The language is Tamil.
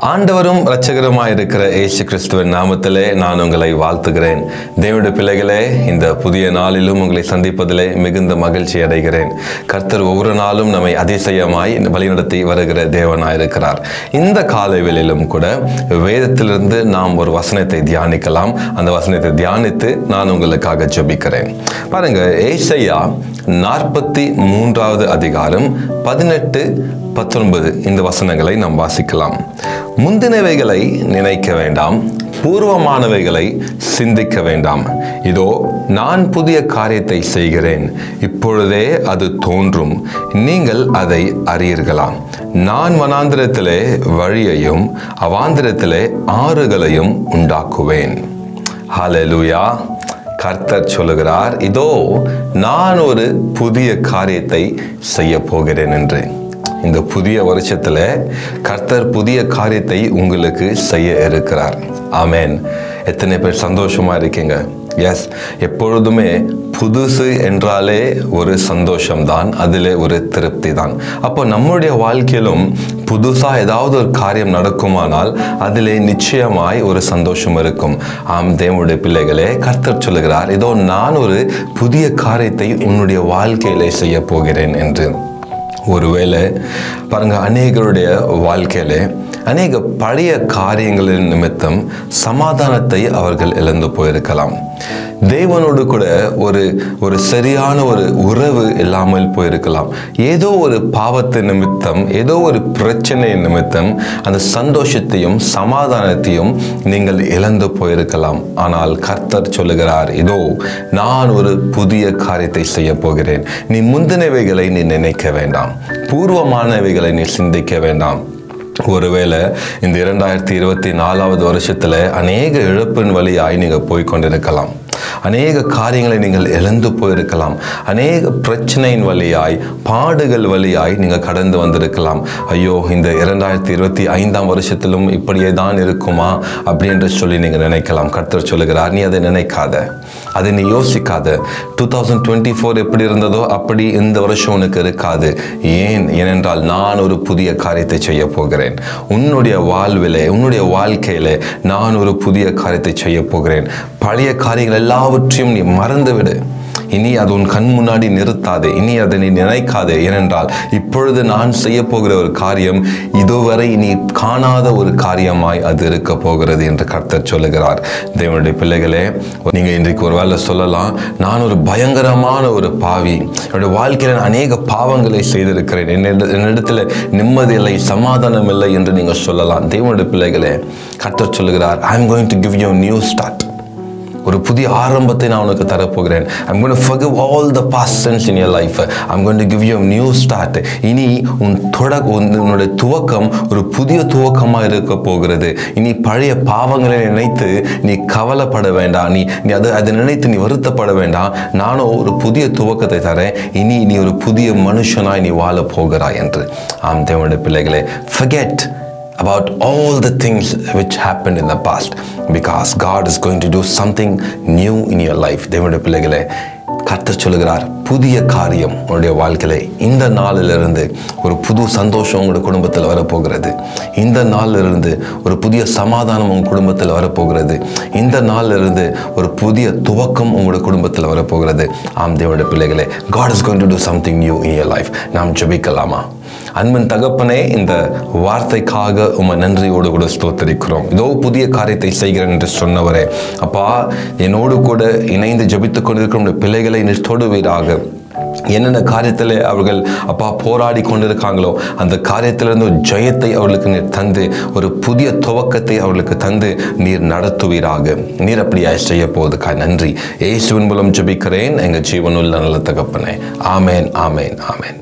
ஆண்டவரும் இரட்சகருமாயிருக்கிற இயேசு கிறிஸ்துவின் நாமத்திலே நான் உங்களை வாழ்த்துகிறேன். தேவனுடைய பிள்ளைகளே, இந்த புதிய நாளிலும் உங்களை சந்திப்பதிலே மிகுந்த மகிழ்ச்சி அடைகிறேன். கர்த்தர் ஒவ்வொரு நாளும் நம்மை அதிசயமாய் வழிநடத்தி வருகிற தேவனாயிருக்கிறார். இந்த காலைவேளையிலும் கூட வேதத்திலிருந்து நாம் ஒரு வசனத்தை தியானிக்கலாம். அந்த வசனத்தை தியானித்து நான் உங்களுக்காக ஜெபிக்கிறேன். பாருங்க, ஏசாயா 43வது அதிகாரம் 18-19 இந்த வசனங்களை நாம் வாசிக்கலாம். முந்தினவைகளை நினைக்க வேண்டாம், பூர்வமானவைகளை சிந்திக்க வேண்டாம். இதோ நான் புதிய காரியத்தை செய்கிறேன், இப்பொழுதே அது தோன்றும், நீங்கள் அதை அறியீர்களாம். நான் வனாந்திரத்திலே வழியையும் அவாந்திரத்திலே ஆறுகளையும் உண்டாக்குவேன். ஹல்லேலூயா. கர்த்தர் சொல்லுகிறார், இதோ நான் ஒரு புதிய காரியத்தை செய்ய போகிறேன் என்று. இந்த புதிய வருஷத்துல கர்த்தர் புதிய காரியத்தை உங்களுக்கு செய்ய இருக்கிறார். ஆமென். எத்தனை பேர் சந்தோஷமா இருக்கீங்க? எஸ், எப்பொழுதுமே புதுசு என்றாலே ஒரு சந்தோஷம்தான், அதிலே ஒரு திருப்தி தான். அப்போ நம்முடைய வாழ்க்கையிலும் புதுசா ஏதாவது ஒரு காரியம் நடக்குமானால் அதிலே நிச்சயமாய் ஒரு சந்தோஷம் இருக்கும். ஆம் தேவனுடைய பிள்ளைகளே, கர்த்தர் சொல்லுகிறார், இதோ நான் ஒரு புதிய காரியத்தை உன்னுடைய வாழ்க்கையிலே செய்ய போகிறேன் என்று. ஒருவேளை பாருங்க, அநேகருடைய வாழ்க்கையில அநேக பழைய காரியங்களின் நிமித்தம் சமாதானத்தை அவர்கள் இழந்து போயிருக்கலாம். தேவனோடு கூட ஒரு சரியான ஒரு உறவு இல்லாமல் போயிருக்கலாம். ஏதோ ஒரு பாவத்தின் நிமித்தம், ஏதோ ஒரு பிரச்சனை நிமித்தம் அந்த சந்தோஷத்தையும் சமாதானத்தையும் நீங்கள் இழந்து போயிருக்கலாம். ஆனால் கர்த்தர் சொல்லுகிறார், இதோ நான் ஒரு புதிய காரியத்தை செய்ய போகிறேன். நீ முந்தினவைகளை நீ நினைக்க வேண்டாம், பூர்வமானவைகளை நீ சிந்திக்க வேண்டாம். ஒருவேளை இந்த 2024வது வருஷத்துல அநேக இழப்பின் வழியாய் நீங்க போய்கொண்டிருக்கலாம். அநேக காரியங்களை நீங்கள் இழந்து போயிருக்கலாம். அநேக பிரச்சனையின் வழியாய், பாடுகள் வழியாய் நீங்க கடந்து வந்திருக்கலாம். ஐயோ, இந்த 2025ஆம் வருஷத்திலும் இப்படியே தான் இருக்குமா அப்படின்னு சொல்லி நீங்க நினைக்கலாம். கர்த்தர் சொல்லுகிறார், நீ அதை நினைக்காத, அதை நீ யோசிக்காத. 2024 எப்படி இருந்ததோ அப்படி இந்த வருஷம் உனக்கு இருக்காது. ஏனென்றால் நான் ஒரு புதிய காரியத்தை செய்ய போகிறேன். உன்னுடைய வாழ்விலே, உன்னுடைய வாழ்க்கையிலே நான் ஒரு புதிய காரியத்தை செய்ய போகிறேன். பழைய காரியங்கள் எல்லாவற்றையும் நீ மறந்துவிடு. இனி அது உன் கண் முன்னாடி நிறுத்தாதே, இனி அதை நீ நினைக்காதே. ஏனென்றால் இப்பொழுது நான் செய்ய போகிற ஒரு காரியம் இதுவரை நீ காணாத ஒரு காரியமாய் அது இருக்க போகிறது என்று கர்த்தர் சொல்லுகிறார். தேவனுடைய பிள்ளைகளே, நீங்க இன்றைக்கு ஒரு வேளை சொல்லலாம், நான் ஒரு பயங்கரமான ஒரு பாவி, என்னுடைய வாழ்க்கையில் அநேக பாவங்களை செய்திருக்கிறேன், என்னிடத்துல நிம்மதி இல்லை, சமாதானம் இல்லை என்று நீங்க சொல்லலாம். தேவனுடைய பிள்ளைகளே, கர்த்தர் சொல்லுகிறார், I am going to give you a new start. ஒரு புதிய ஆரம்பத்தை நான் உனக்கு தரப்போகிறேன். I'm going to forgive all the past sins in your life. I'm going to give you a new start. இனி உன்னுடைய துவக்கம் ஒரு புதிய துவக்கமாக இருக்க போகிறது. இனி பழைய பாவங்களை நினைத்து நீ கவலைப்பட வேண்டாம், நீ அதை நினைத்து நீ வருத்தப்பட வேண்டாம். நானும் ஒரு புதிய துவக்கத்தை தரேன். இனி நீ ஒரு புதிய மனுஷனாய் நீ வாழ போகிறாய் என்று. ஆம் தேவனுடைய பிள்ளைகளே, forget about all the things which happened in the past, because God is going to do something new in your life. தேவனுடைய பிள்ளைகளே, கர்த்தர் சொல்லுகிறார், புதிய காரியம் உங்களுடைய வாழ்க்கையில இந்த நாளிலிருந்து ஒரு புது சந்தோஷம் உங்களுடைய குடும்பத்தில் வரப்போகிறது. இந்த நாளிலிருந்து ஒரு புதிய சமாதானம் உங்கள் குடும்பத்தில் வரப்போகிறது. இந்த நாளிலிருந்து ஒரு புதிய துவக்கம் உங்களுடைய குடும்பத்தில் வரப்போகிறது. ஆம் தேவனுடைய பிள்ளைகளே, God is going to do something new in your life. நாம் ஜெபிக்கலாமா? அன்பின் தகப்பனே, இந்த வார்த்தைக்காக உம்மை நன்றியோடு கூட ஸ்தோத்திரிக்கிறோம். இதோ புதிய காரியத்தை செய்கிறேன் என்று சொன்னவரே, அப்பா, என்னோடு கூட இணைந்து ஜெபித்துக் கொண்டிருக்கிற பிள்ளைகளை நீர் தொடுவீராக. என்னென்ன காரியத்தில் அவர்கள் அப்பா போராடி கொண்டிருக்காங்களோ அந்த காரியத்திலிருந்து ஒரு ஜெயத்தை அவர்களுக்கு நீர் தந்து, ஒரு புதிய துவக்கத்தை அவர்களுக்கு தந்து நீர் நடத்துவீராக. நீர் அப்படியாய் செய்ய போவதுக்காக நன்றி. இயேசுவின் மூலம் ஜெபிக்கிறேன் எங்கள் ஜீவனுள்ள நல்ல தகப்பனே. ஆமேன், ஆமேன், ஆமேன்.